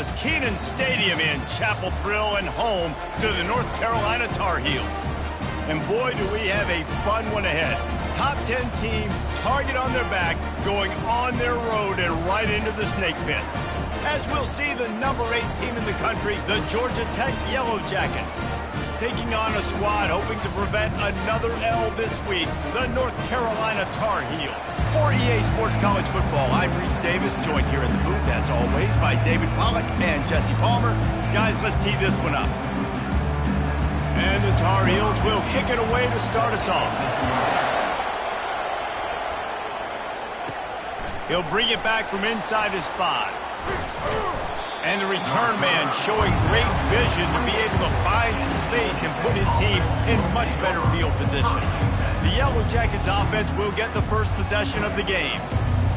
Dallas Kenan Stadium in Chapel Thrill and home to the North Carolina Tar Heels. And boy, do we have a fun one ahead. Top 10 team, target on their back, going on their road and right into the snake pit. As we'll see the number 8 team in the country, the Georgia Tech Yellow Jackets, taking on a squad hoping to prevent another L this week, the North Carolina Tar Heels. For EA Sports College Football, I'm Reese Davis, joined here in the booth, as always, by David Pollack and Jesse Palmer. Guys, let's tee this one up. And the Tar Heels will kick it away to start us off. He'll bring it back from inside his 5. And the return man showing great vision to be able to find some space and put his team in much better field position. The Yellow Jackets offense will get the first possession of the game.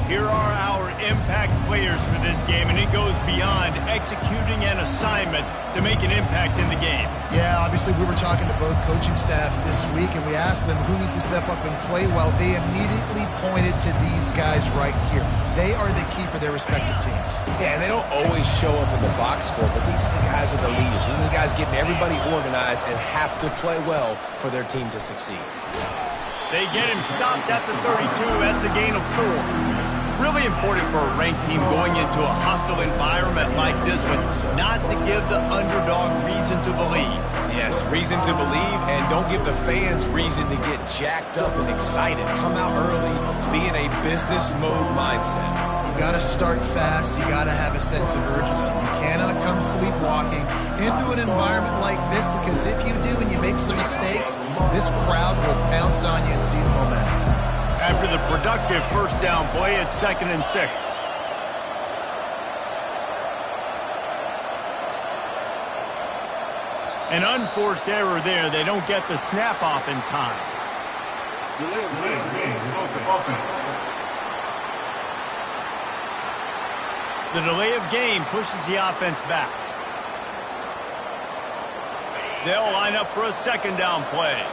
Here are our impact players for this game, and it goes beyond executing an assignment to make an impact in the game. Yeah, obviously we were talking to both coaching staffs this week, and we asked them who needs to step up and play well. They immediately pointed to these guys right here. They are the key for their respective teams. Yeah, and they don't always show up in the box score, but these are the guys are the leaders. These are the guys getting everybody organized and have to play well for their team to succeed. They get him stopped at the 32. That's a gain of 4. Really important for a ranked team going into a hostile environment like this one, not to give the underdog reason to believe. Yes, reason to believe, and don't give the fans reason to get jacked up and excited. Come out early, be in a business mode mindset. You got to start fast. You got to have a sense of urgency. You cannot come sleepwalking into an environment like this, because if you do and you make some mistakes, this crowd will pounce on you and seize momentum. After the productive first down play, it's 2nd and 6. An unforced error there. They don't get the snap off in time. The delay of game pushes the offense back. They'll line up for a 2nd down play.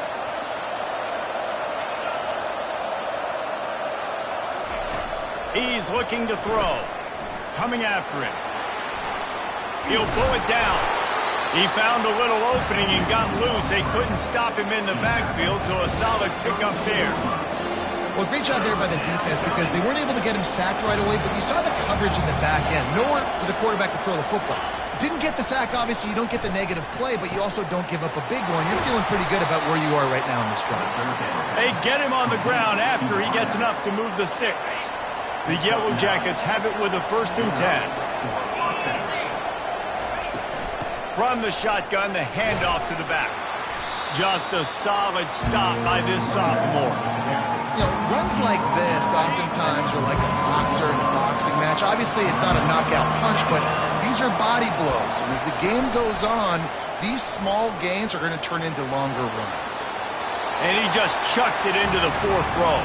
He's looking to throw. Coming after him. He'll pull it down. He found a little opening and got loose. They couldn't stop him in the backfield, so a solid pickup there. Well, great job there by the defense, because they weren't able to get him sacked right away, but you saw the coverage in the back end. Nowhere for the quarterback to throw the football. Didn't get the sack, obviously. You don't get the negative play, but you also don't give up a big one. You're feeling pretty good about where you are right now in this drive. They get him on the ground after he gets enough to move the sticks. The Yellow Jackets have it with a 1st and 10. From the shotgun, the handoff to the back. Just a solid stop by this sophomore. You know, runs like this oftentimes are like a boxer in a boxing match. Obviously, it's not a knockout punch, but these are body blows. And as the game goes on, these small gains are going to turn into longer runs. And he just chucks it into the 4th row.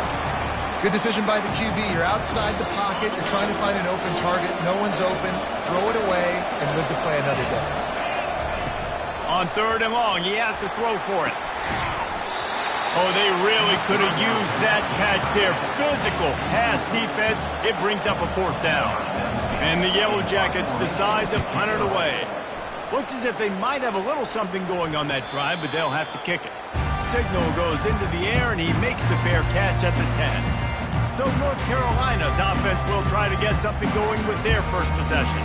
Good decision by the QB. You're outside the pocket. You're trying to find an open target. No one's open. Throw it away and live to play another day. On 3rd and long, he has to throw for it. Oh, they really could have used that catch there. Physical pass defense. It brings up a 4th down. And the Yellow Jackets decide to punt it away. Looks as if they might have a little something going on that drive, but they'll have to kick it. Signal goes into the air, and he makes the fair catch at the 10. So North Carolina's offense will try to get something going with their first possession.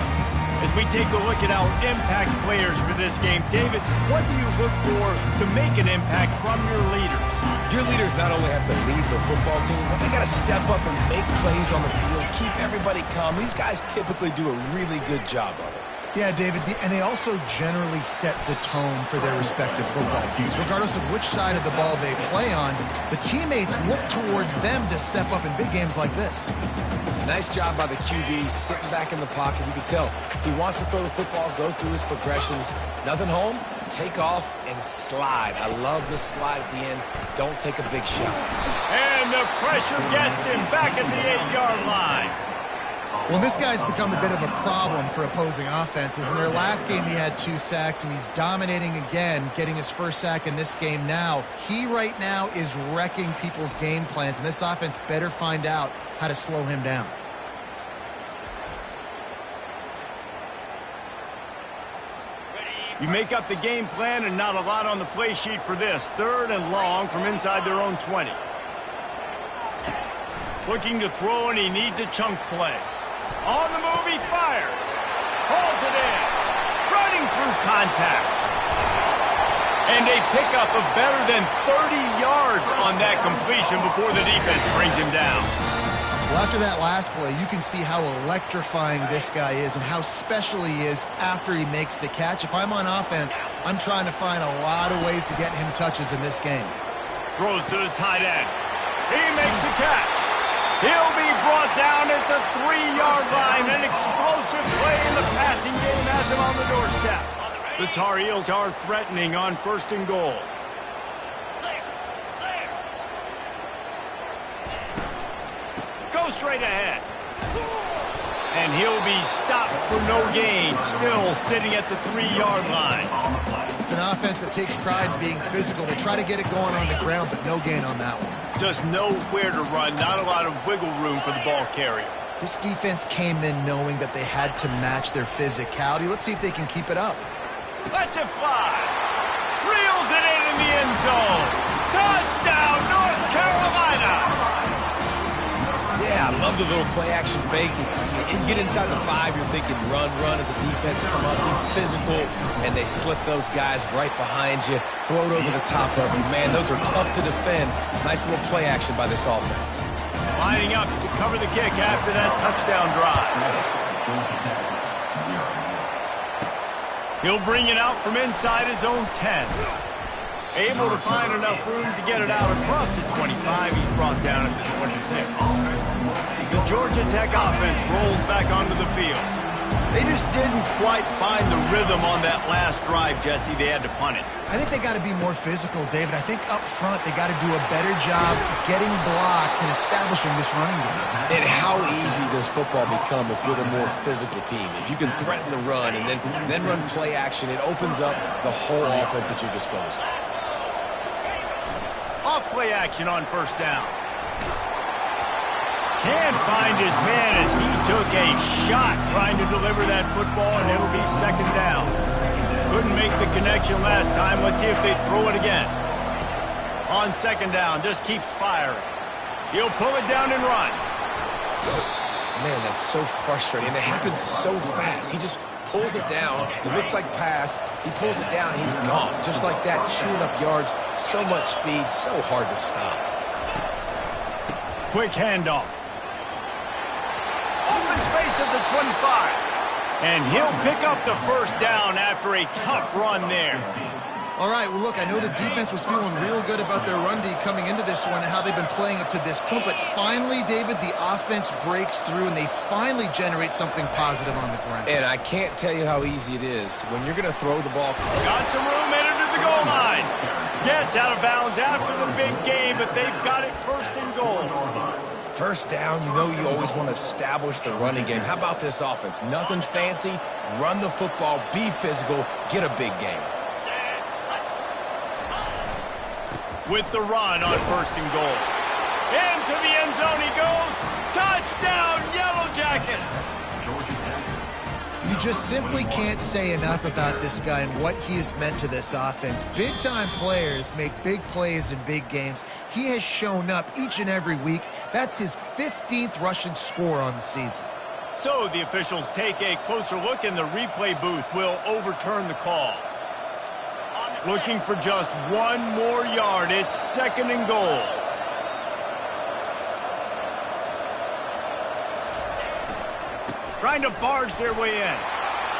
As we take a look at our impact players for this game, David, what do you look for to make an impact from your leaders? Your leaders not only have to lead the football team, but they got to step up and make plays on the field, keep everybody calm. These guys typically do a really good job of it. Yeah, David, and they also generally set the tone for their respective football teams. Regardless of which side of the ball they play on, the teammates look towards them to step up in big games like this. Nice job by the QB, sitting back in the pocket. You can tell he wants to throw the football, go through his progressions. Nothing home, take off, and slide. I love the slide at the end. Don't take a big shot. And the pressure gets him back at the 8-yard line. Well, this guy's become a bit of a problem for opposing offenses. In their last game, he had 2 sacks, and he's dominating again, getting his first sack in this game now. He right now is wrecking people's game plans, and this offense better find out how to slow him down. You make up the game plan and not a lot on the play sheet for this. 3rd and long from inside their own 20. Looking to throw, and he needs a chunk play. On the move, he fires. Hauls it in. Running through contact. And a pickup of better than 30 yards on that completion before the defense brings him down. Well, after that last play, you can see how electrifying this guy is and how special he is after he makes the catch. If I'm on offense, I'm trying to find a lot of ways to get him touches in this game. Throws to the tight end. He makes the catch. He'll be brought down at the 3-yard line. An explosive play in the passing game has him on the doorstep. The Tar Heels are threatening on 1st and goal. Go straight ahead. And he'll be stopped for no gain, still sitting at the 3-yard line. It's an offense that takes pride in being physical. They try to get it going on the ground, but no gain on that one. Just nowhere to run, not a lot of wiggle room for the ball carrier. This defense came in knowing that they had to match their physicality. Let's see if they can keep it up. Lets it fly. Reels it in the end zone. Touchdown, North Carolina. Yeah, I love the little play-action fake. You get inside the 5, you're thinking run as a defense come up, be physical, and they slip those guys right behind you, throw it over the top of you. Man, those are tough to defend. Nice little play action by this offense. Lining up to cover the kick after that touchdown drive. He'll bring it out from inside his own 10. Able to find enough room to get it out across the 25. He's brought down at the 26. The Georgia Tech offense rolls back onto the field. They just didn't quite find the rhythm on that last drive, Jesse. They had to punt it. I think they got to be more physical, David. I think up front they got to do a better job getting blocks and establishing this running game. And how easy does football become if you're the more physical team? If you can threaten the run and then run play action, it opens up the whole offense at your disposal. Off play action on 1st down. Can't find his man as he took a shot trying to deliver that football, and it'll be 2nd down. Couldn't make the connection last time. Let's see if they throw it again. On 2nd down, just keeps firing. He'll pull it down and run. Man, that's so frustrating. It happens so fast. He just pulls it down. It looks like pass. He pulls it down. He's gone. Just like that, chewing up yards. So much speed. So hard to stop. Quick handoff. Open space at the 25. And he'll pick up the 1st down after a tough run there. All right, well, look, I know the defense was feeling real good about their run D coming into this one and how they've been playing up to this point, but finally, David, the offense breaks through and they finally generate something positive on the ground. And I can't tell you how easy it is when you're going to throw the ball. Got some room headed to the goal line. Gets out of bounds after the big game, but they've got it 1st and goal. 1st down, you know you always want to establish the running game. How about this offense? Nothing fancy. Run the football, be physical, get a big game. With the run on 1st and goal. Into the end zone he goes. Touchdown, Yellow Jackets! You just simply can't say enough about this guy and what he has meant to this offense. Big-time players make big plays in big games. He has shown up each and every week. That's his 15th rushing score on the season. So the officials take a closer look, and the replay booth will overturn the call. Looking for just 1 more yard. It's 2nd and goal. Trying to barge their way in.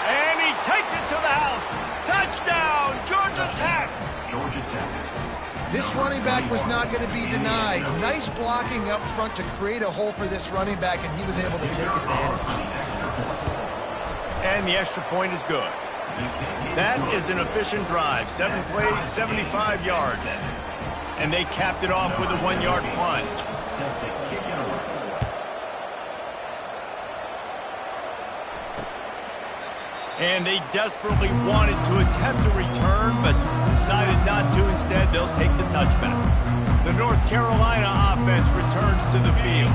And he takes it to the house. Touchdown, Georgia Tech. This running back was not going to be denied. Nice blocking up front to create a hole for this running back, and he was able to take advantage. And the extra point is good. That is an efficient drive. 7 plays, 75 yards. And they capped it off with a 1-yard plunge. And they desperately wanted to attempt a return, but decided not to. Instead, they'll take the touchback. The North Carolina offense returns to the field.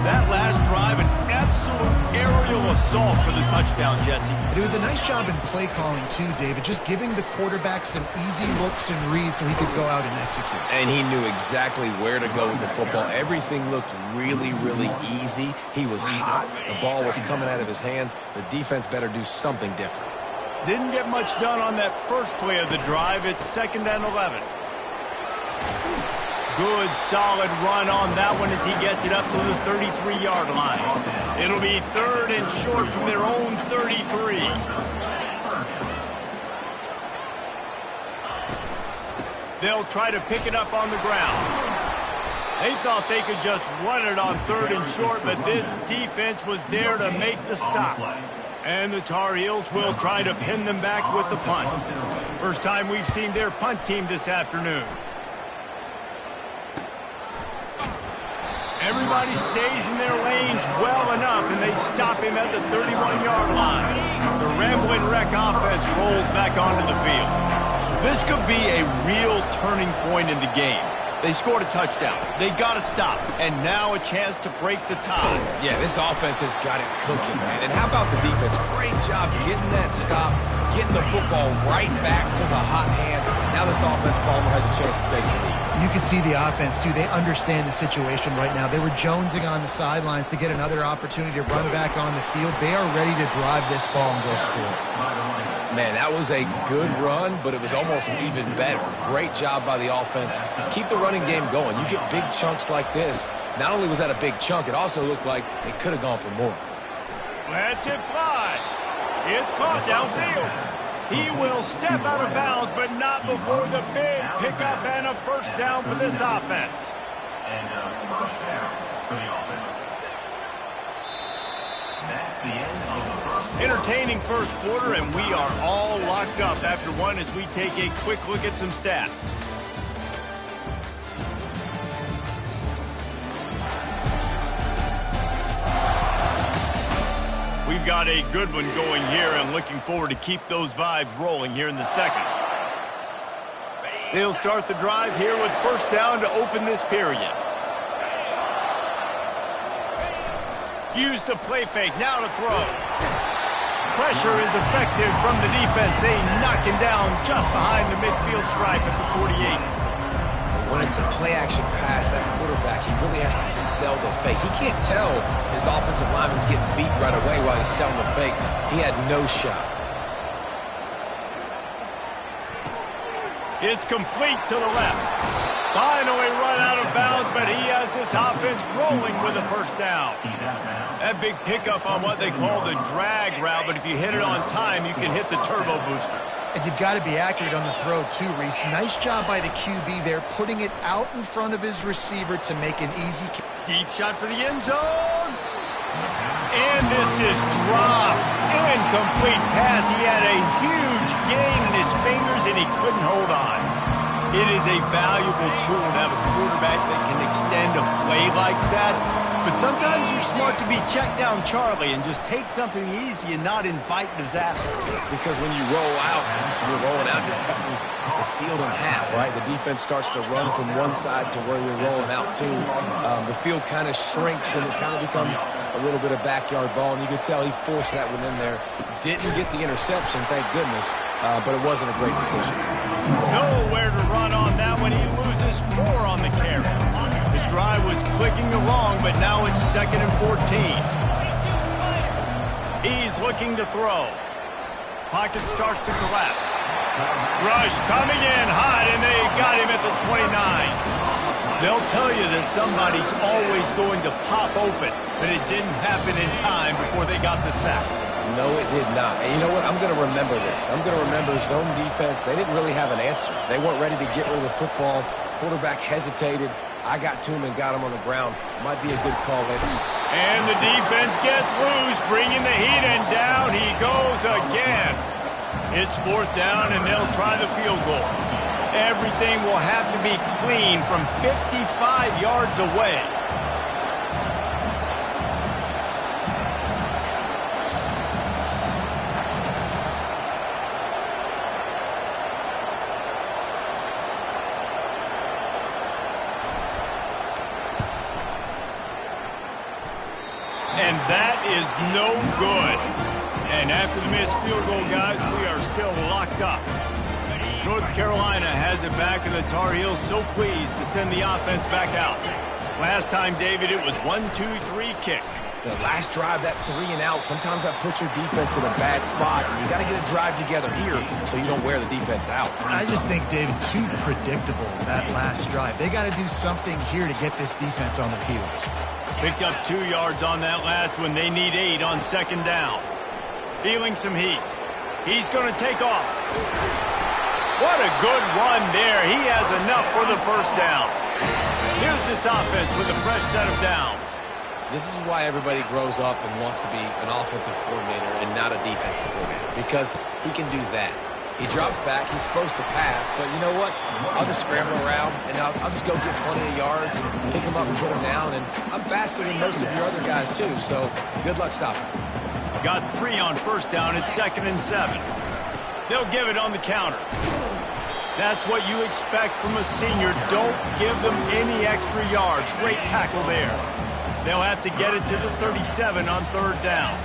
That last drive, an absolute aerial assault for the touchdown, Jesse. It was a nice job in play calling, too, David, just giving the quarterback some easy looks and reads so he could go out and execute. And he knew exactly where to go with the football. Everything looked really, really easy. He was hot. The ball was coming out of his hands. The defense better do something different. Didn't get much done on that first play of the drive. It's 2nd and 11. Good, solid run on that one as he gets it up to the 33-yard line. It'll be 3rd and short from their own 33. They'll try to pick it up on the ground. They thought they could just run it on 3rd and short, but this defense was there to make the stop. And the Tar Heels will try to pin them back with the punt. First time we've seen their punt team this afternoon. Everybody stays in their lanes well enough, and they stop him at the 31-yard line. The Rambling Wreck offense rolls back onto the field. This could be a real turning point in the game. They scored a touchdown. They got to stop, and now a chance to break the tie. Yeah, this offense has got it cooking, man. And how about the defense? Great job getting that stop, getting the football right back to the hot hand. Now this offense, Palmer, has a chance to take the lead. You can see the offense, too. They understand the situation right now. They were jonesing on the sidelines to get another opportunity to run back on the field. They are ready to drive this ball and go score. Man, that was a good run, but it was almost even better. Great job by the offense. Keep the running game going. You get big chunks like this. Not only was that a big chunk, it also looked like it could have gone for more. Let's it fly. It's caught downfield. He will step out of bounds, but not before the big pickup and a first down for this offense. And first down for the offense. That's the end of the first quarter. Entertaining first quarter, and we are all locked up after one as we take a quick look at some stats. We've got a good one going here and looking forward to keep those vibes rolling here in the second. They'll start the drive here with first down to open this period. Use the play fake, now to throw. Pressure is effective from the defense. They knock him down just behind the midfield stripe at the 48. When it's a play-action pass, that quarterback, he really has to sell the fake. He can't tell his offensive lineman's getting beat right away while he's selling the fake. He had no shot. It's complete to the left. Finally run out of bounds, but he has this offense rolling with a first down. That big pickup on what they call the drag route, but if you hit it on time, you can hit the turbo boosters. And you've got to be accurate on the throw, too, Reese. Nice job by the QB there, putting it out in front of his receiver to make an easy... Deep shot for the end zone. And this is dropped. Incomplete pass. He had a huge gain in his fingers, and he couldn't hold on. It is a valuable tool to have a quarterback that can extend a play like that. But sometimes you're smart to be check down Charlie and just take something easy and not invite disaster. Because when you roll out, you're rolling out, you're cutting the field in half, right? The defense starts to run from one side to where you're rolling out to. The field kind of shrinks and it kind of becomes a little bit of backyard ball. And you could tell he forced that one in there. Didn't get the interception, thank goodness, but it wasn't a great decision. Nowhere to run on that one. He loses 4 on the carry. His drive was clicking along, but now it's 2nd and 14. He's looking to throw. Pocket starts to collapse. Rush coming in hot, and they got him at the 29. They'll tell you that somebody's always going to pop open, but it didn't happen in time before they got the sack. No, it did not. And you know what? I'm going to remember this. I'm going to remember zone defense. They didn't really have an answer. They weren't ready to get rid of the football. Quarterback hesitated. I got to him and got him on the ground. Might be a good call later. And the defense gets loose, bringing the heat, and down he goes again. It's 4th down, and they'll try the field goal. Everything will have to be clean from 55 yards away. And that is no good. And after the missed field goal, guys, we are still locked up. North Carolina has it back, and the Tar Heels so pleased to send the offense back out. Last time, David, it was 1-2-3 kick. The last drive, that 3 and out, sometimes that puts your defense in a bad spot. And you got to get a drive together here so you don't wear the defense out. I just think, David, too predictable, that last drive. They got to do something here to get this defense on their heels. Picked up 2 yards on that last one. They need 8 on second down. Feeling some heat. He's going to take off. What a good run there. He has enough for the first down. Here's this offense with a fresh set of downs. This is why everybody grows up and wants to be an offensive coordinator and not a defensive coordinator, because he can do that. He drops back. He's supposed to pass, but you know what? I'll just scramble around, and I'll just go get plenty of yards and pick him up and put him down, and I'm faster than most of your other guys, too, so good luck stopping. Got 3 on first down. It's 2nd and 7. They'll give it on the counter. That's what you expect from a senior. Don't give them any extra yards. Great tackle there. They'll have to get it to the 37 on 3rd down.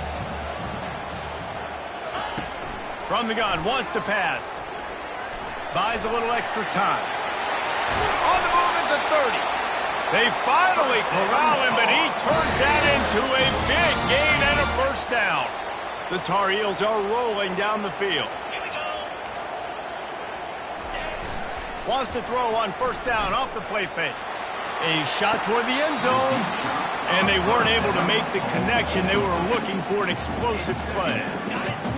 From the gun, wants to pass. Buys a little extra time. On the move at the 30. They finally corral him, but he turns that into a big gain and a first down. The Tar Heels are rolling down the field. Wants to throw on first down off the play fake. A shot toward the end zone. And they weren't able to make the connection. They were looking for an explosive play.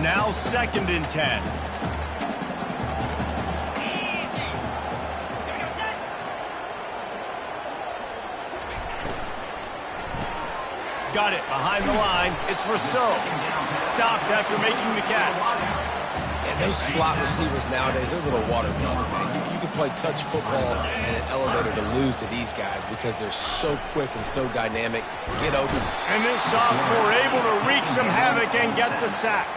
Now 2nd and 10. Got it behind the line. It's Rousseau. Stopped after making the catch. And those slot receivers nowadays, they're little water drops, man. You can play touch football in an elevator to lose to these guys because they're so quick and so dynamic. Get open. And this sophomore able to wreak some havoc and get the sack.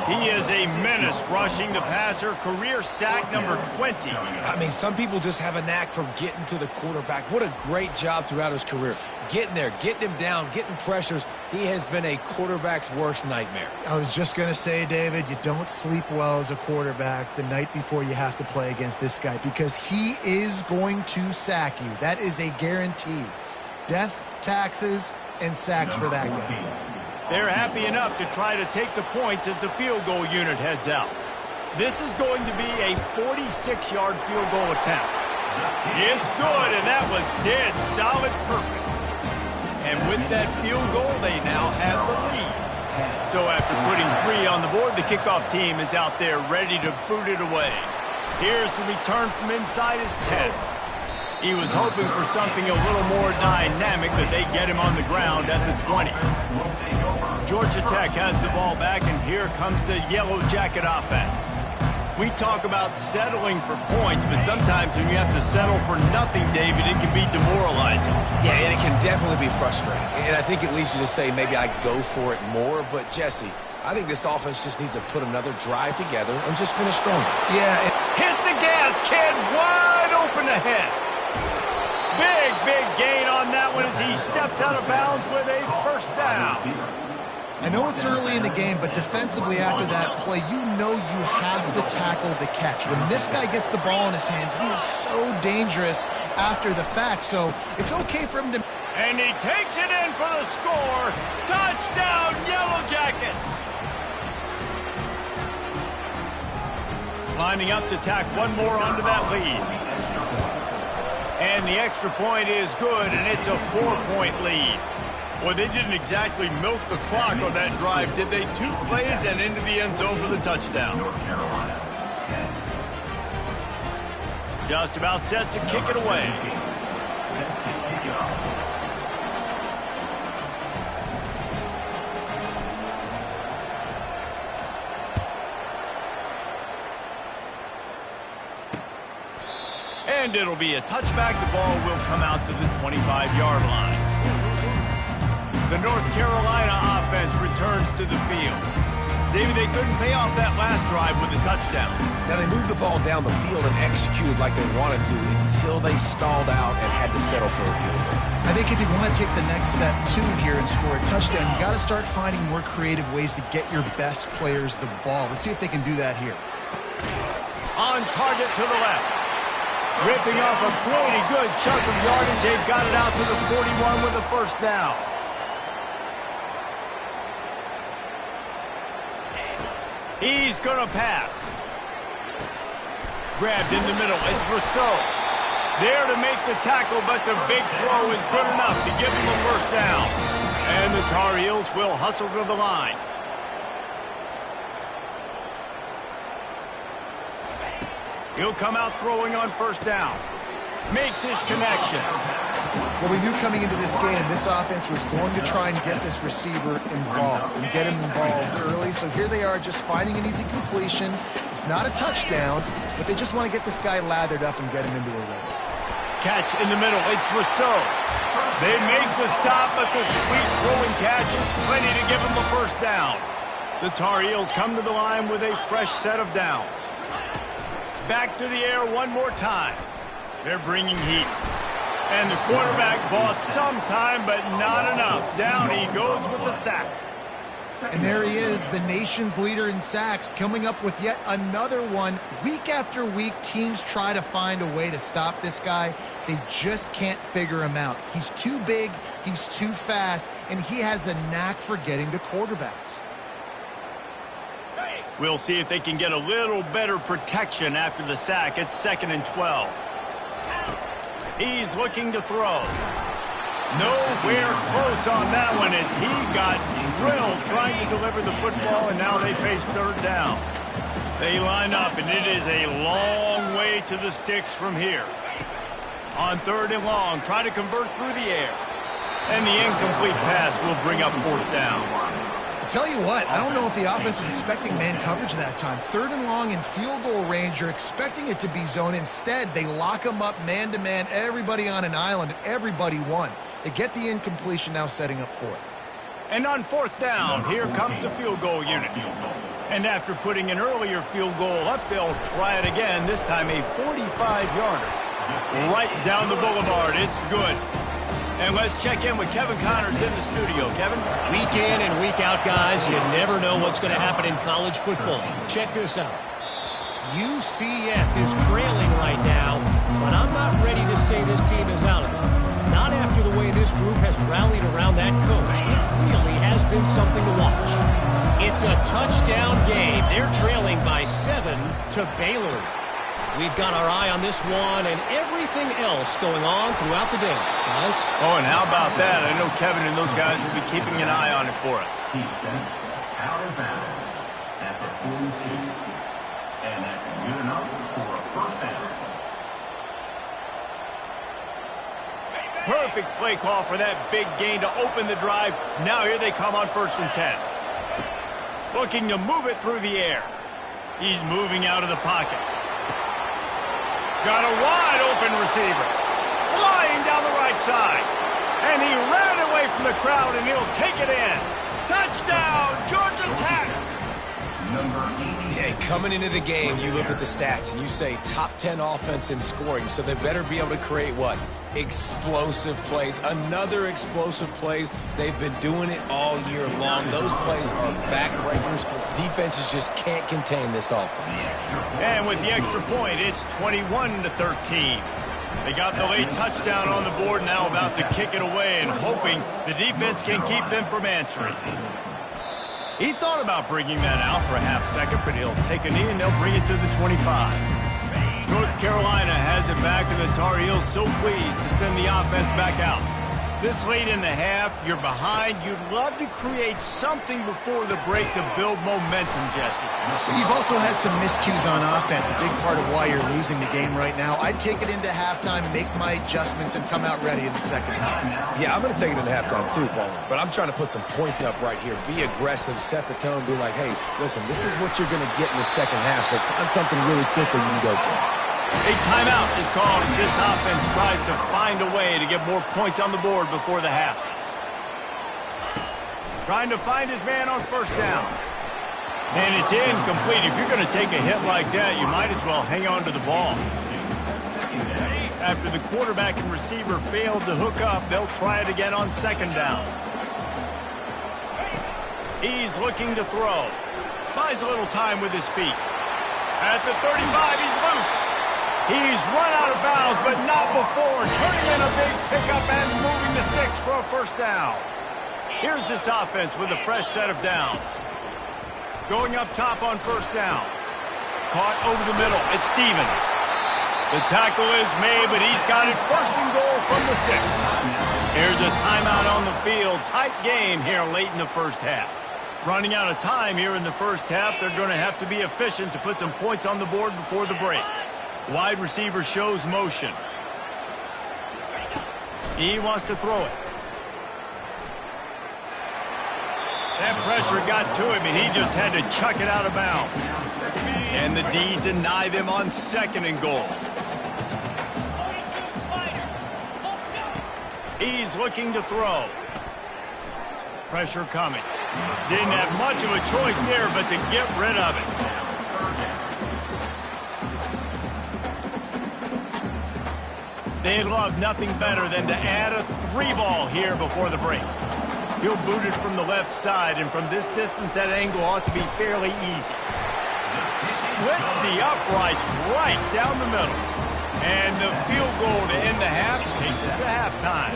He is a menace rushing the passer. Career sack number 20. I mean, some people just have a knack for getting to the quarterback. What a great job throughout his career. Getting there, getting him down, getting pressures. He has been a quarterback's worst nightmare. I was just going to say, David, you don't sleep well as a quarterback the night before you have to play against this guy because he is going to sack you. That is a guarantee. Death, taxes, and sacks for that guy. They're happy enough to try to take the points as the field goal unit heads out. This is going to be a 46-yard field goal attempt. It's good, and that was dead solid perfect. And with that field goal, they now have the lead. So after putting 3 on the board, the kickoff team is out there ready to boot it away. Here's the return from inside his 10. He was hoping for something a little more dynamic, but they get him on the ground at the 20. Georgia Tech has the ball back, and here comes the Yellow Jacket offense. We talk about settling for points, but sometimes when you have to settle for nothing, David, it can be demoralizing. Yeah, and it can definitely be frustrating. And I think it leads you to say maybe I go for it more. But, Jesse, I think this offense just needs to put another drive together and just finish stronger. Yeah. Hit the gas, kid. Wide open ahead. Big gain on that one as he steps out of bounds with a first down. I know it's early in the game, but defensively after that play, you know you have to tackle the catch. When this guy gets the ball in his hands, he is so dangerous after the fact, so it's okay for him to... And he takes it in for the score. Touchdown, Yellow Jackets! Lining up to tack one more onto that lead. And the extra point is good, and it's a 4-point lead. Well, they didn't exactly milk the clock on that drive, did they? 2 plays and into the end zone for the touchdown. Just about set to kick it away. And it'll be a touchback. The ball will come out to the 25-yard line. The North Carolina offense returns to the field. David, they couldn't pay off that last drive with a touchdown. Now, they moved the ball down the field and executed like they wanted to until they stalled out and had to settle for a field goal. I think if you want to take the next step too here and score a touchdown, you got to start finding more creative ways to get your best players the ball. Let's see if they can do that here. On target to the left. Ripping off a pretty good chunk of yardage. They've got it out to the 41 with a first down. He's going to pass. Grabbed in the middle. It's Rousseau. There to make the tackle, but the big throw is good enough to give him a first down. And the Tar Heels will hustle to the line. He'll come out throwing on first down. Makes his connection. Well, we knew coming into this game, this offense was going to try and get this receiver involved and get him involved early. So here they are just finding an easy completion. It's not a touchdown, but they just want to get this guy lathered up and get him into a rhythm. Catch in the middle. It's Rousseau. They make the stop, but the sweet throwing catch is plenty to give him a first down. The Tar Heels come to the line with a fresh set of downs. Back to the air one more time. They're bringing heat. And the quarterback bought some time, but not enough. Down he goes with the sack. And there he is, the nation's leader in sacks, coming up with yet another one. Week after week, teams try to find a way to stop this guy. They just can't figure him out. He's too big, he's too fast, and he has a knack for getting to quarterbacks. We'll see if they can get a little better protection after the sack. It's 2nd and 12. He's looking to throw. Nowhere close on that one as he got drilled trying to deliver the football, and now they face third down. They line up, and it is a long way to the sticks from here. On 3rd and long, try to convert through the air. And the incomplete pass will bring up 4th down. I tell you what, I don't know if the offense was expecting man coverage that time. 3rd and long in field goal range, you're expecting it to be zone. Instead, they lock them up man-to-man, everybody on an island, and everybody won. They get the incompletion, now setting up 4th. And on 4th down, here comes the field goal unit. And after putting an earlier field goal up, they'll try it again, this time a 45-yarder. Right down the boulevard, it's good. And let's check in with Kevin Connors in the studio. Kevin? Week in and week out, guys, you never know what's going to happen in college football. Check this out. UCF is trailing right now, but I'm not ready to say this team is out of it. Not after the way this group has rallied around that coach. It really has been something to watch. It's a touchdown game. They're trailing by 7 to Baylor. We've got our eye on this one and everything else going on throughout the day, guys. Oh, and how about that? I know Kevin and those guys will be keeping an eye on it for us. He steps out of bounds at the 42. And that's good enough for a first down. Perfect play call for that big gain to open the drive. Now here they come on 1st and 10. Looking to move it through the air. He's moving out of the pocket. Got a wide open receiver. Flying down the right side. And he ran away from the crowd, and he'll take it in. Touchdown, Georgia Tech. Yeah, coming into the game, you look at the stats, and you say top 10 offense in scoring, so they better be able to create what? Explosive plays. Another explosive plays. They've been doing it all year long. Those plays are backbreakers. Defenses just can't contain this offense. And with the extra point, it's 21-13. They got the late touchdown on the board, now about to kick it away and hoping the defense can keep them from answering. He thought about bringing that out for a half second, but he'll take a knee and they'll bring it to the 25. North Carolina has it back, and the Tar Heels so pleased to send the offense back out. This late in the half, you're behind. You'd love to create something before the break to build momentum, Jesse. You've also had some miscues on offense, a big part of why you're losing the game right now. I'd take it into halftime, make my adjustments, and come out ready in the second half. Yeah, I'm going to take it into halftime too, Paul. But I'm trying to put some points up right here. Be aggressive, set the tone, be like, hey, listen, this is what you're going to get in the second half, so find something really quickly you can go to. A timeout is called as this offense tries to find a way to get more points on the board before the half. Trying to find his man on 1st down. And it's incomplete. If you're going to take a hit like that, you might as well hang on to the ball. After the quarterback and receiver failed to hook up, they'll try it again on second down. He's looking to throw. Buys a little time with his feet. At the 35, he's loose. He's run out of bounds, but not before turning in a big pickup and moving the sticks for a first down. Here's this offense with a fresh set of downs. Going up top on first down. Caught over the middle. It's Stevens. The tackle is made, but he's got it first and goal from the 6. Here's a timeout on the field. Tight game here late in the first half. Running out of time here in the first half. They're going to have to be efficient to put some points on the board before the break. Wide receiver shows motion. He wants to throw it. That pressure got to him, and he just had to chuck it out of bounds. And the D deny them on second and goal. He's looking to throw. Pressure coming. Didn't have much of a choice there, but to get rid of it. They'd love nothing better than to add a 3-ball here before the break. He'll boot it from the left side, and from this distance, that angle ought to be fairly easy. Splits the uprights right down the middle. And the field goal to end the half takes us to halftime.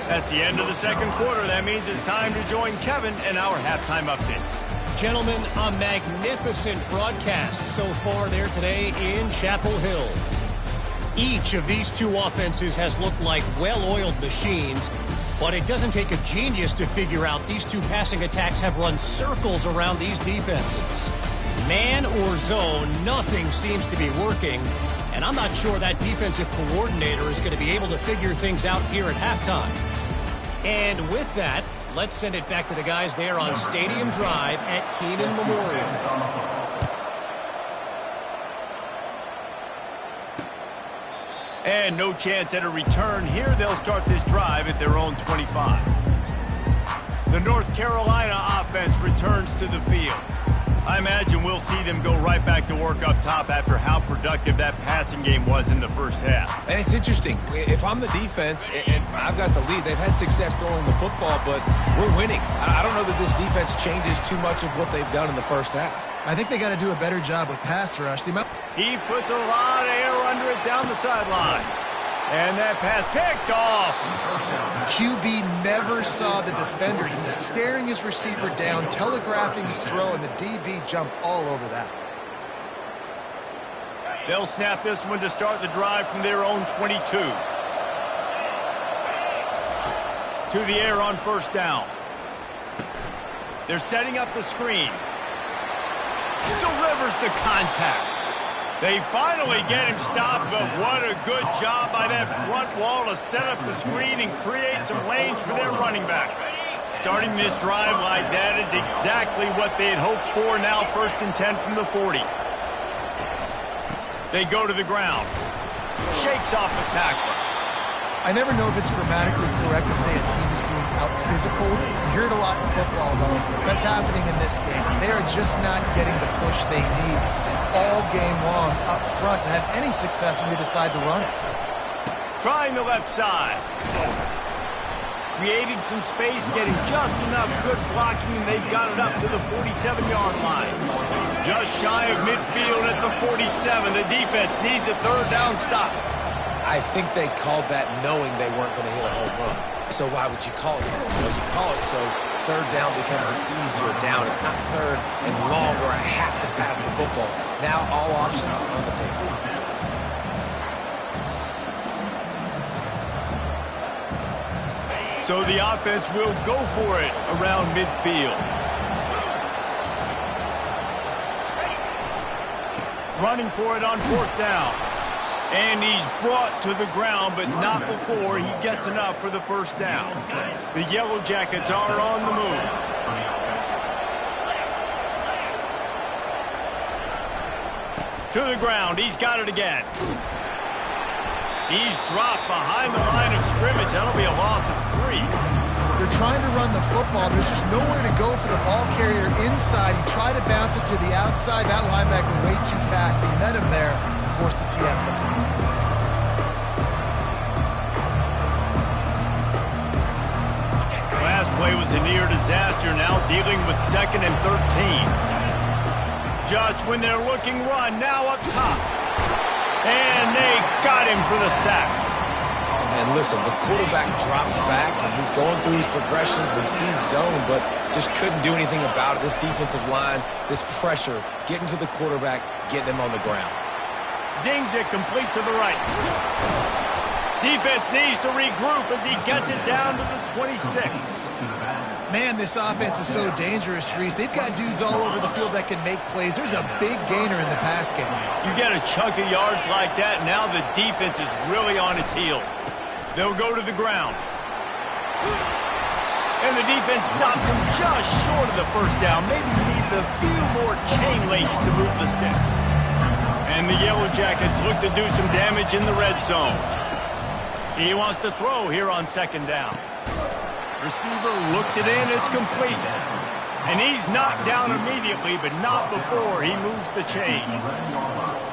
That's the end of the second quarter. That means it's time to join Kevin in our halftime update. Gentlemen, a magnificent broadcast so far there today in Chapel Hill. Each of these two offenses has looked like well-oiled machines, but it doesn't take a genius to figure out these two passing attacks have run circles around these defenses. Man or zone, nothing seems to be working, and I'm not sure that defensive coordinator is going to be able to figure things out here at halftime. And with that, let's send it back to the guys there on Stadium Drive at Kenan Memorial. And no chance at a return here. They'll start this drive at their own 25. The North Carolina offense returns to the field. I imagine we'll see them go right back to work up top after how productive that passing game was in the first half. And it's interesting. If I'm the defense and I've got the lead, they've had success throwing the football, but we're winning. I don't know that this defense changes too much of what they've done in the first half. I think they got to do a better job with pass rush. He puts a lot of air under it down the sideline. And that pass picked off. QB never saw the defender. He's staring his receiver down, telegraphing his throw, and the DB jumped all over that. They'll snap this one to start the drive from their own 22. To the air on first down. They're setting up the screen. Delivers the contact. They finally get him stopped, but what a good job by that front wall to set up the screen and create some lanes for their running back. Starting this drive like that is exactly what they had hoped for. Now 1st and 10 from the 40. They go to the ground. Shakes off a tackler. I never know if it's grammatically correct to say a team is being out-physicaled. You hear it a lot in football, though. That's happening in this game. They are just not getting the push they need all game long up front to have any success when they decide to run it. Trying the left side. Creating some space, getting just enough good blocking, and they've got it up to the 47-yard line. Just shy of midfield at the 47. The defense needs a third down stop. I think they called that knowing they weren't going to hit a home run. So why would you call it that? Well, you call it so third down becomes an easier down. It's not third and long where I have to pass the football. Now all options on the table. So the offense will go for it around midfield. Running for it on fourth down. And he's brought to the ground, but not before he gets enough for the first down. The Yellow Jackets are on the move. To the ground. He's got it again. He's dropped behind the line of scrimmage. That'll be a loss of 3. They're trying to run the football. There's just nowhere to go for the ball carrier inside. He tried to bounce it to the outside. That linebacker way too fast. He met him there and forced the TFL. play was a near disaster, now dealing with 2nd and 13. Just when they're looking run, now up top. And they got him for the sack. And listen, the quarterback drops back, and he's going through his progressions. We see zone, but just couldn't do anything about it. This defensive line, this pressure, getting to the quarterback, getting him on the ground. Zings it complete to the right. Defense needs to regroup as he gets it down to the 26. Man, this offense is so dangerous, Reese. They've got dudes all over the field that can make plays. There's a big gainer in the pass game. You get a chunk of yards like that, now the defense is really on its heels. They'll go to the ground. And the defense stops him just short of the first down. Maybe needed a few more chain links to move the sticks. And the Yellow Jackets look to do some damage in the red zone. He wants to throw here on 2nd down. Receiver looks it in, it's complete. And he's knocked down immediately, but not before he moves the chains.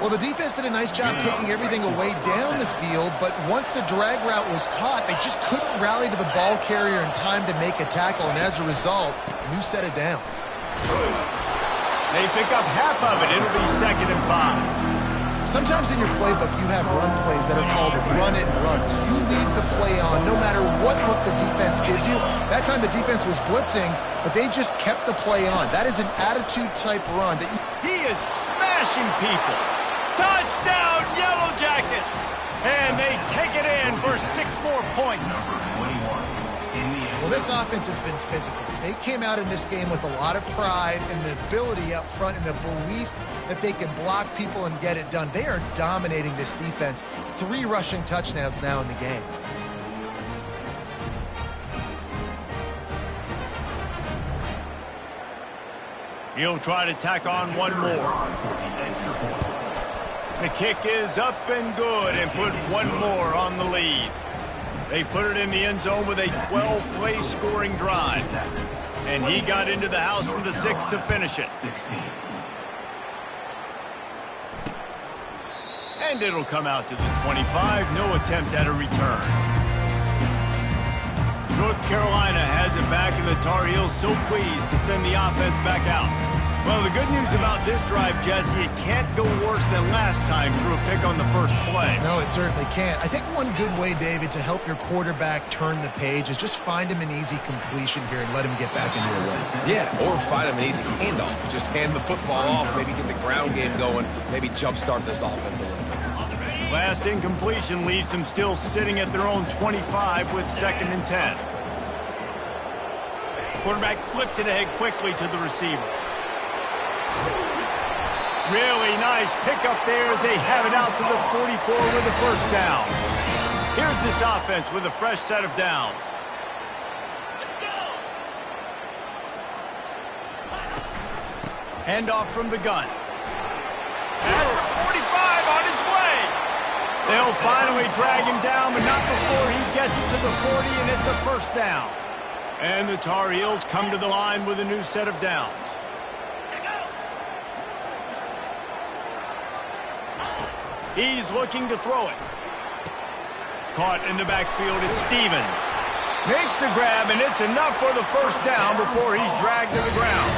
Well, the defense did a nice job taking everything away down the field, but once the drag route was caught, they just couldn't rally to the ball carrier in time to make a tackle, and as a result, new set of downs. They pick up half of it. It'll be 2nd and 5. Sometimes in your playbook, you have run plays that are called run-it runs. You leave the play on no matter what look the defense gives you. That time the defense was blitzing, but they just kept the play on. That is an attitude-type run. He is smashing people. Touchdown, Yellow Jackets! And they take it in for 6 more points. Well, this offense has been physical. They came out in this game with a lot of pride and the ability up front and the belief that they can block people and get it done. They are dominating this defense. 3 rushing touchdowns now in the game. He'll try to tack on one more. The kick is up and good and put one more on the lead. They put it in the end zone with a 12-play scoring drive. And he got into the house from the 6 to finish it. And it'll come out to the 25. No attempt at a return. North Carolina has it back, and the Tar Heels so pleased to send the offense back out. Well, the good news about this drive, Jesse, it can't go worse than last time through a pick on the first play. No, it certainly can't. I think one good way, David, to help your quarterback turn the page is just find him an easy completion here and let him get back into a rhythm. Yeah, or find him an easy handoff. Just hand the football off, maybe get the ground game going, maybe jumpstart this offense a little bit. Last incompletion leaves them still sitting at their own 25 with 2nd and 10. Quarterback flips it ahead quickly to the receiver. Really nice pickup there as they have it out to the 44 with the first down. Here's this offense with a fresh set of downs. Handoff from the gun. At the 45 on his way. They'll finally drag him down, but not before he gets it to the 40, and it's a first down. And the Tar Heels come to the line with a new set of downs. He's looking to throw it. Caught in the backfield, it's Stevens. Makes the grab, and it's enough for the first down before he's dragged to the ground.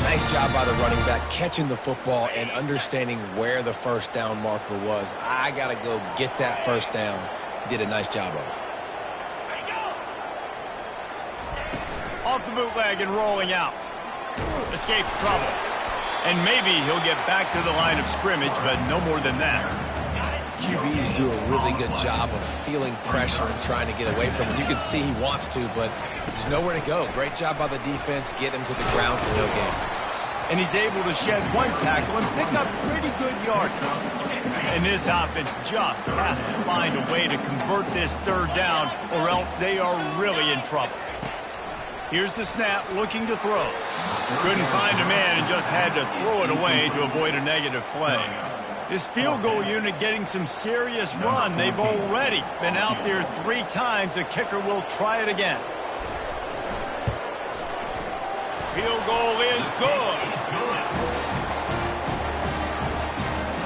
Nice job by the running back, catching the football and understanding where the first down marker was. I got to go get that first down. He did a nice job of it. Off the bootleg and rolling out. Escapes trouble. And maybe he'll get back to the line of scrimmage, but no more than that. QBs do a really good job of feeling pressure and trying to get away from it. You can see he wants to, but there's nowhere to go. Great job by the defense, get him to the ground for no gain. And he's able to shed one tackle and pick up pretty good yardage. And this offense just has to find a way to convert this third down, or else they are really in trouble. Here's the snap, looking to throw. Couldn't find a man and just had to throw it away to avoid a negative play. This field goal unit getting some serious run. They've already been out there 3 times. The kicker will try it again. Field goal is good.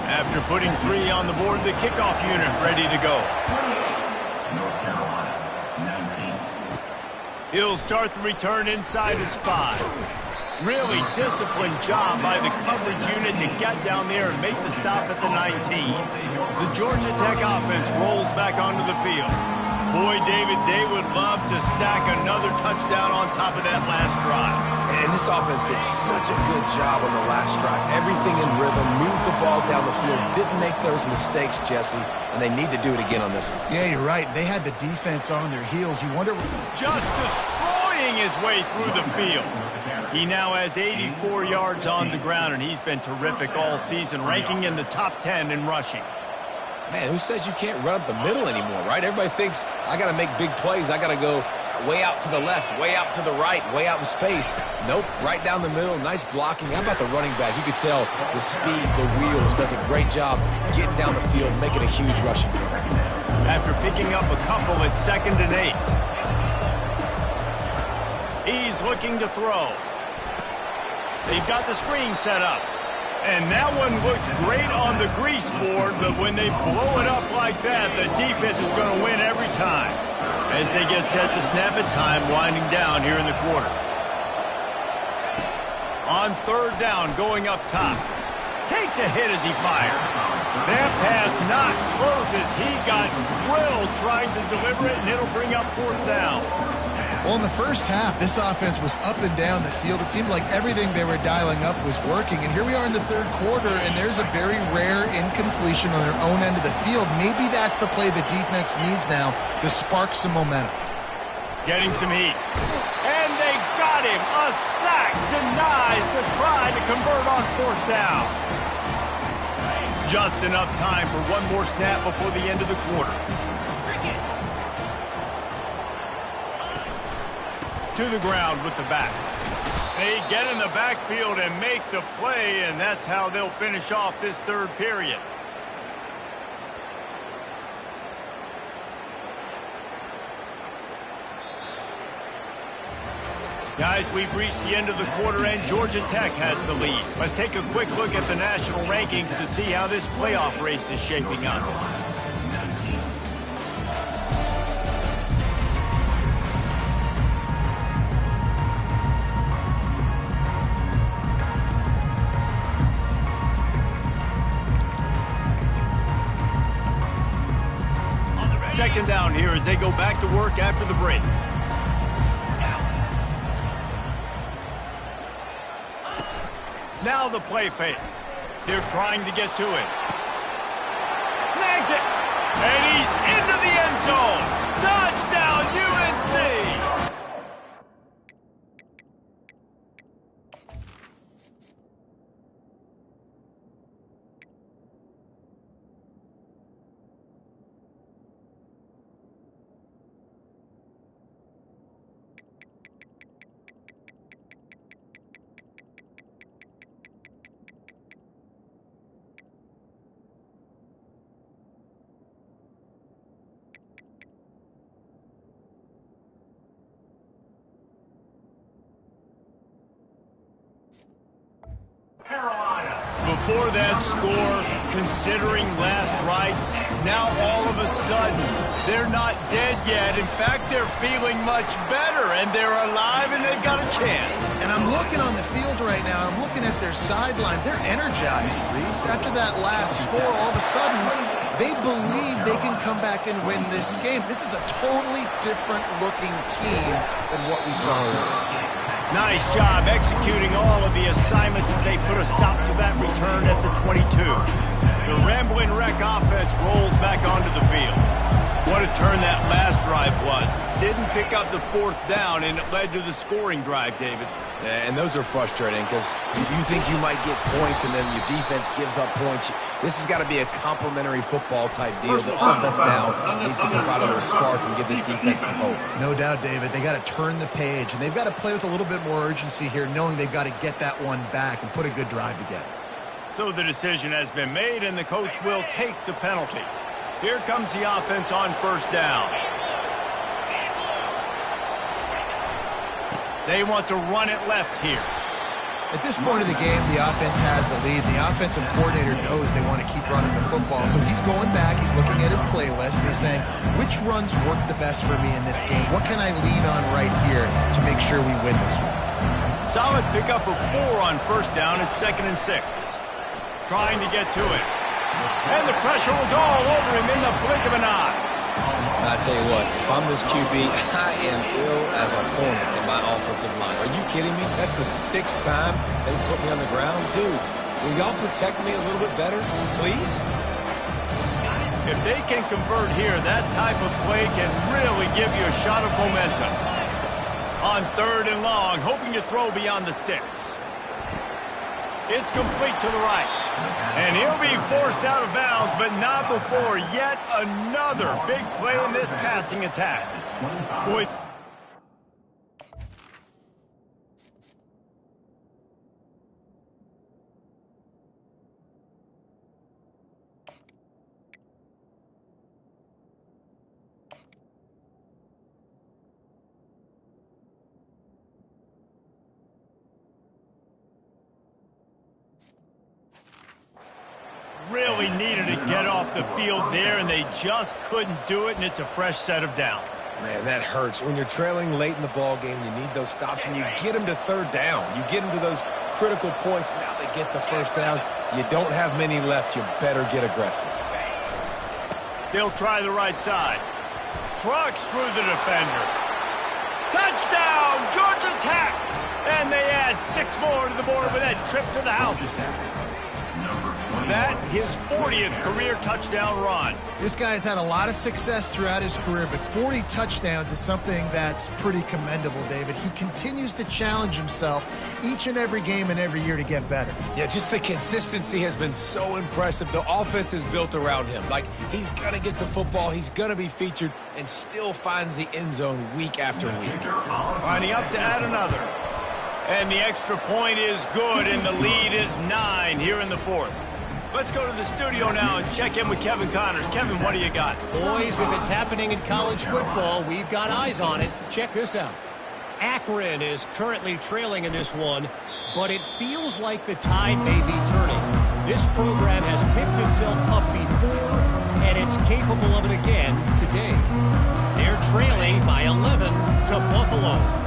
After putting 3 on the board, the kickoff unit ready to go. North Carolina, 19. He'll start the return inside his 5. Really disciplined job by the coverage unit to get down there and make the stop at the 19. The Georgia Tech offense rolls back onto the field. Boy, David, they would love to stack another touchdown on top of that last drive. And this offense did such a good job on the last drive. Everything in rhythm, moved the ball down the field, didn't make those mistakes, Jesse, and they need to do it again on this one. Yeah, you're right. They had the defense on their heels. You wonder... Just destroying his way through the field. He now has 84 yards on the ground, and he's been terrific all season, ranking in the top 10 in rushing. Man, who says you can't run up the middle anymore, right? Everybody thinks, I got to make big plays. I got to go way out to the left, way out to the right, way out in space. Nope, right down the middle. Nice blocking. How about the running back? You could tell the speed, the wheels, does a great job getting down the field, making a huge rushing play. After picking up a couple at 2nd and 8. He's looking to throw. They've got the screen set up. And that one looked great on the grease board, but when they blow it up like that, the defense is going to win every time. As they get set to snap it, time winding down here in the quarter. On 3rd down, going up top. Takes a hit as he fires. That pass not close as he got drilled trying to deliver it, and it'll bring up 4th down. Well, in the first half, this offense was up and down the field. It seemed like everything they were dialing up was working. And here we are in the 3rd quarter, and there's a very rare incompletion on their own end of the field. Maybe that's the play the defense needs now to spark some momentum. Getting some heat. And they got him. A sack denies the try to convert on 4th down. Just enough time for one more snap before the end of the quarter. To the ground with the back. They get in the backfield and make the play, and that's how they'll finish off this 3rd period. Guys, we've reached the end of the quarter, and Georgia Tech has the lead. Let's take a quick look at the national rankings to see how this playoff race is shaping up. Second down here as they go back to work after the break. Now the play fake. They're trying to get to it. Snags it. And he's into the end zone. Touchdown, UNC. Before that score, considering last rites, now all of a sudden, they're not dead yet. In fact, they're feeling much better, and they're alive, and they've got a chance. And I'm looking on the field right now, I'm looking at their sideline. They're energized, Reese. After that last score, all of a sudden, they believe they can come back and win this game. This is a totally different-looking team than what we saw earlier. Nice job executing all of the assignments as they put a stop to that return at the 22. The Ramblin' Wreck offense rolls back onto the field. What a turn that last drive was. Didn't pick up the 4th down, and it led to the scoring drive, David. Yeah, and those are frustrating because you think you might get points and then your defense gives up points. This has got to be a complimentary football type deal. The offense now needs to provide a little spark and give this defense some hope. No doubt, David. They got to turn the page, and they've got to play with a little bit more urgency here, knowing they've got to get that one back and put a good drive together. So the decision has been made, and the coach will take the penalty. Here comes the offense on 1st down. They want to run it left here. At this point of the game, the offense has the lead. The offensive coordinator knows they want to keep running the football. So he's going back, he's looking at his playlist, and he's saying, which runs work the best for me in this game? What can I lean on right here to make sure we win this one? Solid pickup of 4 on first down. It's 2nd and 6. Trying to get to it. And the pressure was all over him in the blink of an eye. I tell you what, if I'm this QB, I am ill as a hornet in my offensive line. Are you kidding me? That's the 6th time they put me on the ground. Dudes, will y'all protect me a little bit better, please? If they can convert here, that type of play can really give you a shot of momentum. On 3rd and long, hoping to throw beyond the sticks. It's complete to the right. And he'll be forced out of bounds, but not before yet another big play in this passing attack. With really needed to get off the field there, and they just couldn't do it, and it's a fresh set of downs. Man, that hurts. When you're trailing late in the ball game, you need those stops, and you get them to 3rd down. You get them to those critical points. Now they get the 1st down. You don't have many left. You better get aggressive. They'll try the right side. Trucks through the defender. Touchdown, Georgia Tech! And they add 6 more to the board with that trip to the house. That, his 40th career touchdown run. This guy's had a lot of success throughout his career, but 40 touchdowns is something that's pretty commendable, David. He continues to challenge himself each and every game and every year to get better. Yeah, just the consistency has been so impressive. The offense is built around him. Like, he's going to get the football, he's going to be featured, and still finds the end zone week after week. Finding up to add another. And the extra point is good, and the lead is 9 here in the 4th. Let's go to the studio now and check in with Kevin Connors. Kevin, what do you got? Boys, if it's happening in college football, we've got eyes on it. Check this out. Akron is currently trailing in this one, but it feels like the tide may be turning. This program has picked itself up before, and it's capable of it again today. They're trailing by 11 to Buffalo.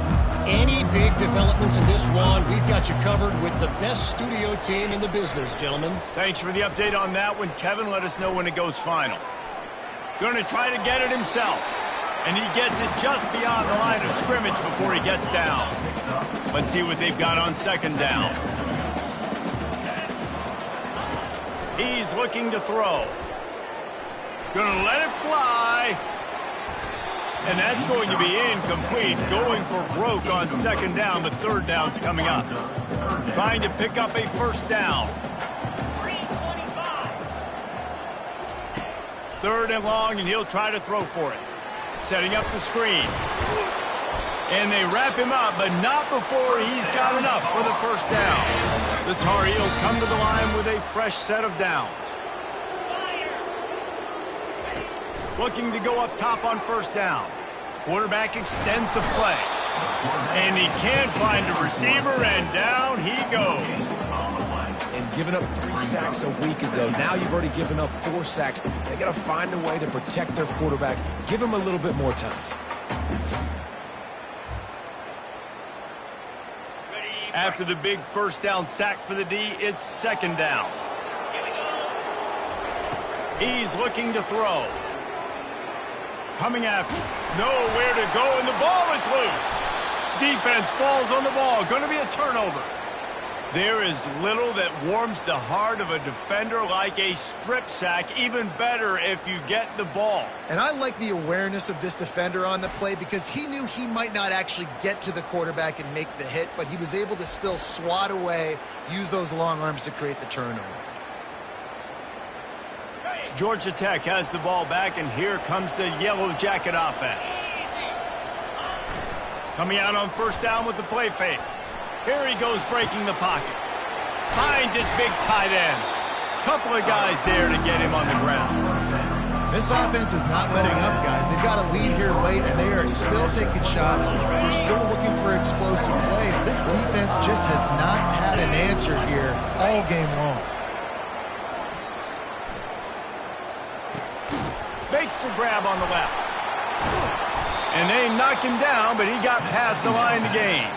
Any big developments in this one, we've got you covered with the best studio team in the business, gentlemen. Thanks for the update on that one, Kevin. Let us know when it goes final. Going to try to get it himself. And he gets it just beyond the line of scrimmage before he gets down. Let's see what they've got on 2nd down. He's looking to throw. Gonna let it fly. And that's going to be incomplete. Going for broke on 2nd down, but 3rd down's coming up. Trying to pick up a 1st down. 3rd and long, and he'll try to throw for it. Setting up the screen. And they wrap him up, but not before he's got enough for the 1st down. The Tar Heels come to the line with a fresh set of downs. Looking to go up top on 1st down. Quarterback extends the play. And he can't find a receiver, and down he goes. And giving up 3 sacks a week ago. Now you've already given up 4 sacks. They got to find a way to protect their quarterback. Give him a little bit more time. After the big 1st down sack for the D, it's 2nd down. He's looking to throw. Coming after. Nowhere to go, and the ball is loose. Defense falls on the ball. Going to be a turnover. There is little that warms the heart of a defender like a strip sack. Even better if you get the ball. And I like the awareness of this defender on the play because he knew he might not actually get to the quarterback and make the hit, but he was able to still swat away, use those long arms to create the turnover. Georgia Tech has the ball back, and here comes the Yellow Jacket offense. Coming out on 1st down with the play fake. Here he goes breaking the pocket. Finds his big tight end. Couple of guys there to get him on the ground. This offense is not letting up, guys. They've got a lead here late, and they are still taking shots. They're still looking for explosive plays. This defense just has not had an answer here all game long. Makes the grab on the left. And they knocked him down, but he got past the line to gain.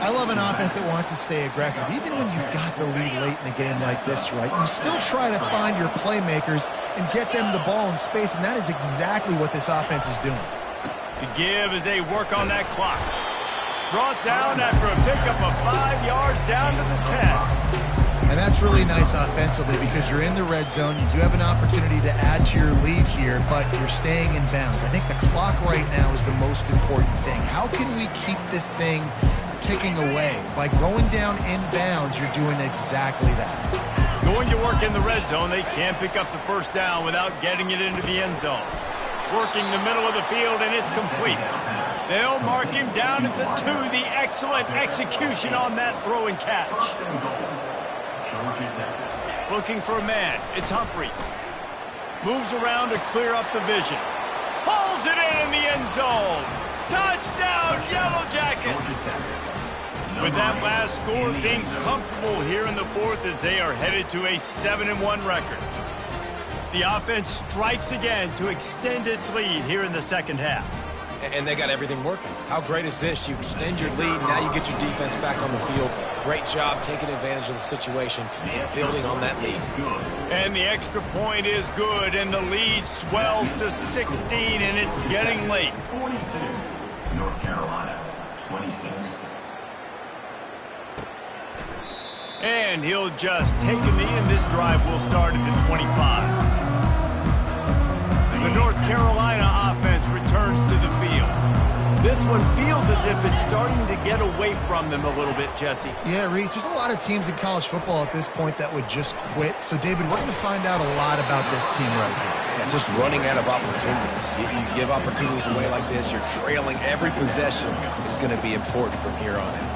I love an offense that wants to stay aggressive. Even when you've got the lead late in a game like this, right, you still try to find your playmakers and get them the ball in space, and that is exactly what this offense is doing. The give as they work on that clock. Brought down after a pickup of 5 yards down to the 10. And that's really nice offensively because you're in the red zone. You do have an opportunity to add to your lead here, but you're staying in bounds. I think the clock right now is the most important thing. How can we keep this thing ticking away? By going down in bounds, you're doing exactly that. Going to work in the red zone, they can't pick up the first down without getting it into the end zone. Working the middle of the field, and it's complete. They'll mark him down at the 2. The excellent execution on that throw and catch. Looking for a man. It's Humphries. Moves around to clear up the vision. Pulls it in the end zone. Touchdown, Yellow Jackets. With that last score, things comfortable here in the fourth as they are headed to a 7-1 record. The offense strikes again to extend its lead here in the second half. And they got everything working. How great is this? You extend your lead, now you get your defense back on the field. Great job taking advantage of the situation and building on that lead. And the extra point is good, and the lead swells to 16, and it's getting late. 42, North Carolina, 26. And he'll just take a knee, and this drive will start at the 25. The North Carolina offense returns to the field. This one feels as if it's starting to get away from them a little bit, Jesse. Yeah, Reese, there's a lot of teams in college football at this point that would just quit. So, David, we're going to find out a lot about this team right here. Yeah, just running out of opportunities. You give opportunities away like this, you're trailing. Every possession is going to be important from here on out.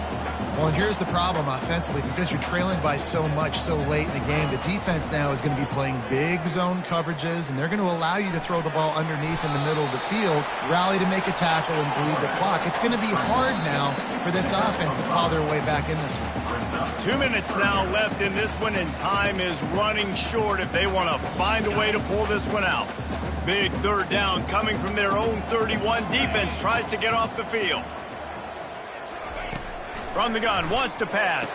Well, and here's the problem offensively. Because you're trailing by so much so late in the game, the defense now is going to be playing big zone coverages, and they're going to allow you to throw the ball underneath in the middle of the field, rally to make a tackle, and bleed the clock. It's going to be hard now for this offense to claw their way back in this one. 2 minutes now left in this one, and time is running short if they want to find a way to pull this one out. Big third down coming from their own 31. Defense tries to get off the field. From the gun, wants to pass.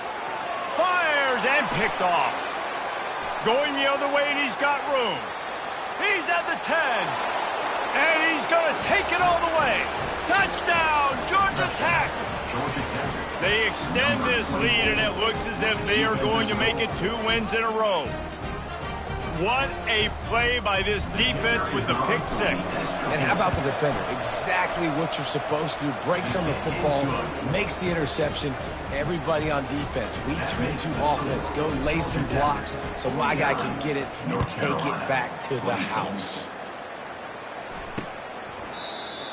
Fires and picked off. Going the other way, and he's got room. He's at the 10. And he's going to take it all the way. Touchdown, Georgia Tech. They extend this lead, and it looks as if they are going to make it 2 wins in a row. What a play by this defense with the pick 6. And how about the defender? Exactly what you're supposed to. Breaks on the football, makes the interception. Everybody on defense, we turn to offense. Go lay some blocks so my guy can get it and take it back to the house.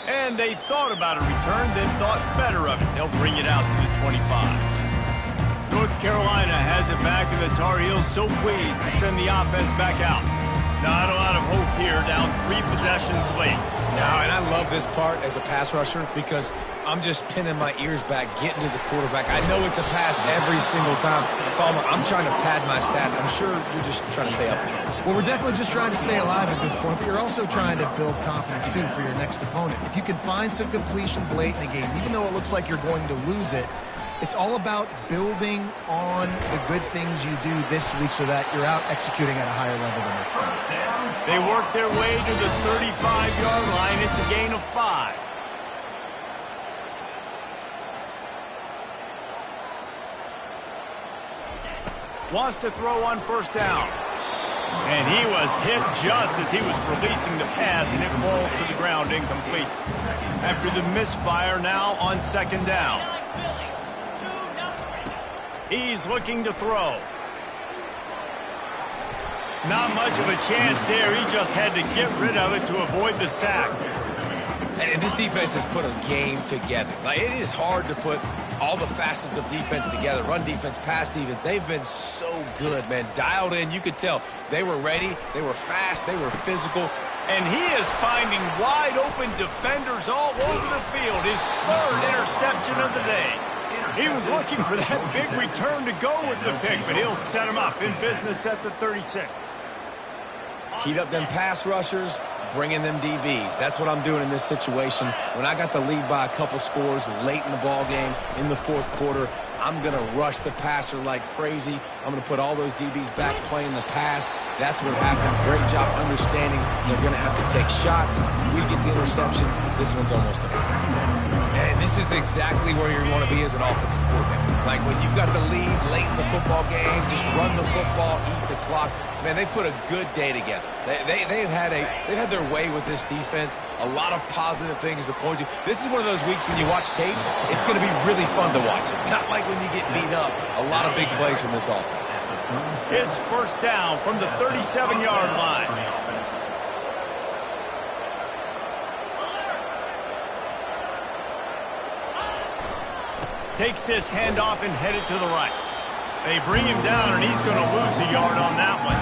And they thought about a return, then thought better of it. They'll bring it out to the 25. North Carolina has it back, and the Tar Heels so pleased to send the offense back out. Not a lot of hope here, down 3 possessions late. No, and I love this part as a pass rusher because I'm just pinning my ears back, getting to the quarterback. I know it's a pass every single time. Palmer, I'm trying to pad my stats. I'm sure you're just trying to stay up here. Well, we're definitely just trying to stay alive at this point, but you're also trying to build confidence, too, for your next opponent. If you can find some completions late in the game, even though it looks like you're going to lose it, it's all about building on the good things you do this week so that you're out executing at a higher level the next time. They work their way to the 35-yard line. It's a gain of 5. Wants to throw on first down. And he was hit just as he was releasing the pass, and it falls to the ground incomplete. After the misfire, now on second down. He's looking to throw. Not much of a chance there. He just had to get rid of it to avoid the sack. And this defense has put a game together. Like, it is hard to put all the facets of defense together. Run defense, pass defense. They've been so good, man. Dialed in. You could tell they were ready. They were fast. They were physical. And he is finding wide-open defenders all over the field. His third interception of the day. He was looking for that big return to go with the pick, but he'll set him up in business at the 36. Heat up them pass rushers, bring in them DBs. That's what I'm doing in this situation. When I got the lead by a couple scores late in the ball game, in the fourth quarter, I'm going to rush the passer like crazy. I'm going to put all those DBs back playing the pass. That's what happened. Great job understanding they're going to have to take shots. We get the interception. This one's almost over. And this is exactly where you want to be as an offensive coordinator. Like when you've got the lead late in the football game, just run the football, eat the clock. Man, they put a good day together. They've had their way with this defense. A lot of positive things to point to. This is one of those weeks when you watch tape, it's going to be really fun to watch it. Not like when you get beat up. A lot of big plays from this offense. It's first down from the 37-yard line. Takes this handoff and headed to the right. They bring him down, and he's going to lose a yard on that one.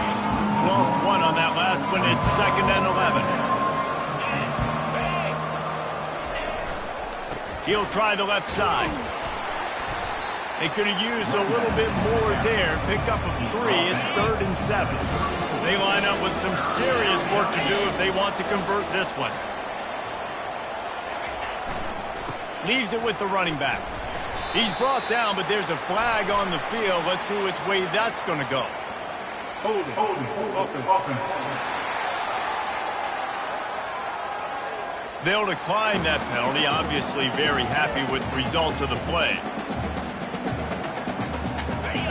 Lost one on that last one. It's 2nd and 11. He'll try the left side. They could have used a little bit more there. Pick up a 3. It's 3rd and 7. They line up with some serious work to do if they want to convert this one. Leaves it with the running back. He's brought down, but there's a flag on the field. Let's see which way that's going to go. Holding, open. They'll decline that penalty, obviously very happy with the results of the play.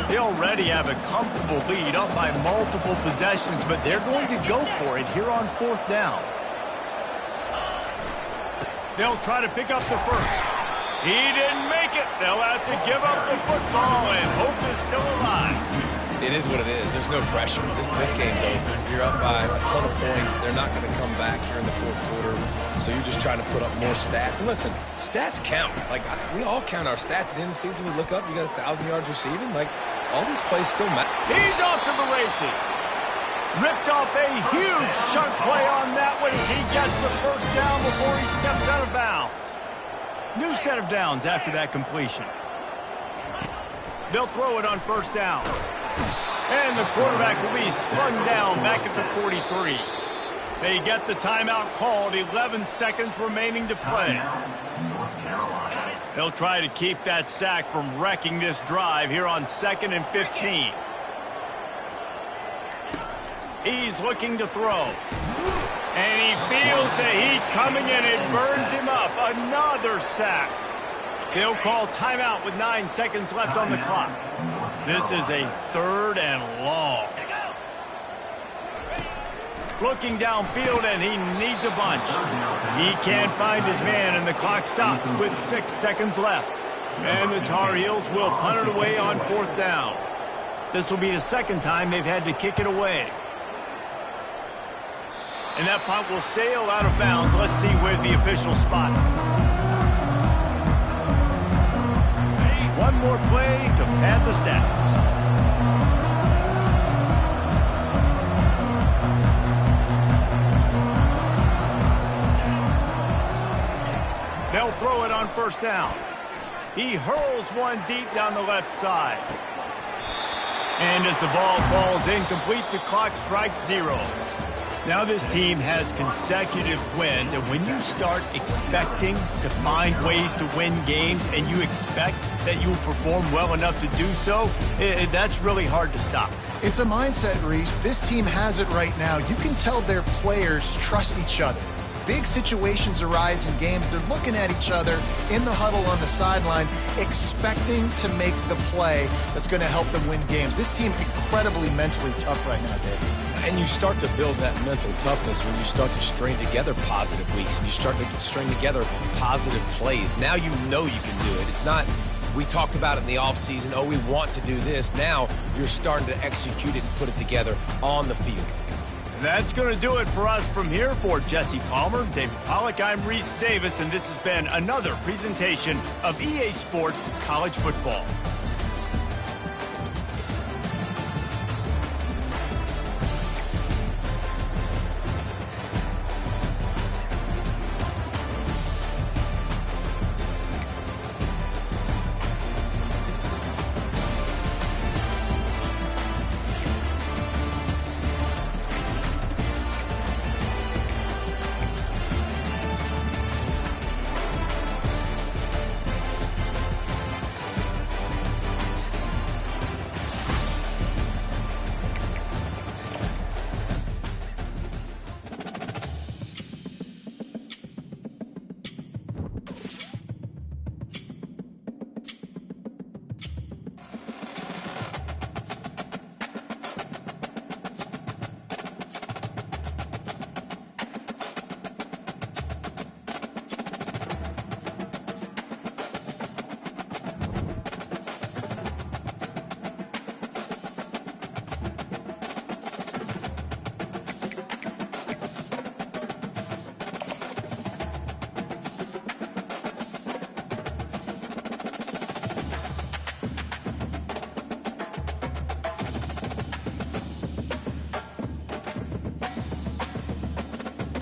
They already have a comfortable lead up by multiple possessions, but they're going to go for it here on 4th down. They'll try to pick up the first. He didn't make it. They'll have to give up the football, and hope is still alive. It is what it is. There's no pressure. This game's over. You're up by a ton of points. They're not going to come back here in the fourth quarter. So you're just trying to put up more stats. And listen, stats count. Like, we all count our stats. At the end of the season, we look up, you got 1,000 yards receiving. Like, all these plays still matter. He's off to the races. Ripped off a huge chunk play on that one as he gets the first down before he steps out of bounds. New set of downs after that completion. They'll throw it on first down. And the quarterback will be slung down back at the 43. They get the timeout called, 11 seconds remaining to play. They'll try to keep that sack from wrecking this drive here on 2nd and 15. He's looking to throw. And he feels the heat coming in. It burns him up. Another sack. They'll call timeout with 9 seconds left on the clock. This is a 3rd and long. Looking downfield, and he needs a bunch. He can't find his man, and the clock stops with 6 seconds left. And the Tar Heels will punt it away on 4th down. This will be the 2nd time they've had to kick it away. And that punt will sail out of bounds. Let's see where the official spot. One more play to pad the stats. They'll throw it on first down. He hurls one deep down the left side. And as the ball falls incomplete, the clock strikes 0. Now this team has consecutive wins, and when you start expecting to find ways to win games and you expect that you will perform well enough to do so, that's really hard to stop. It's a mindset, Reese. This team has it right now. You can tell their players trust each other. Big situations arise in games. They're looking at each other in the huddle on the sideline, expecting to make the play that's going to help them win games. This team incredibly mentally tough right now, Dave. And you start to build that mental toughness when you start to string together positive weeks and you start to string together positive plays. Now you know you can do it. It's not, we talked about it in the offseason, oh, we want to do this. Now you're starting to execute it and put it together on the field. That's going to do it for us from here. For Jesse Palmer, David Pollack, I'm Reese Davis, and this has been another presentation of EA Sports College Football.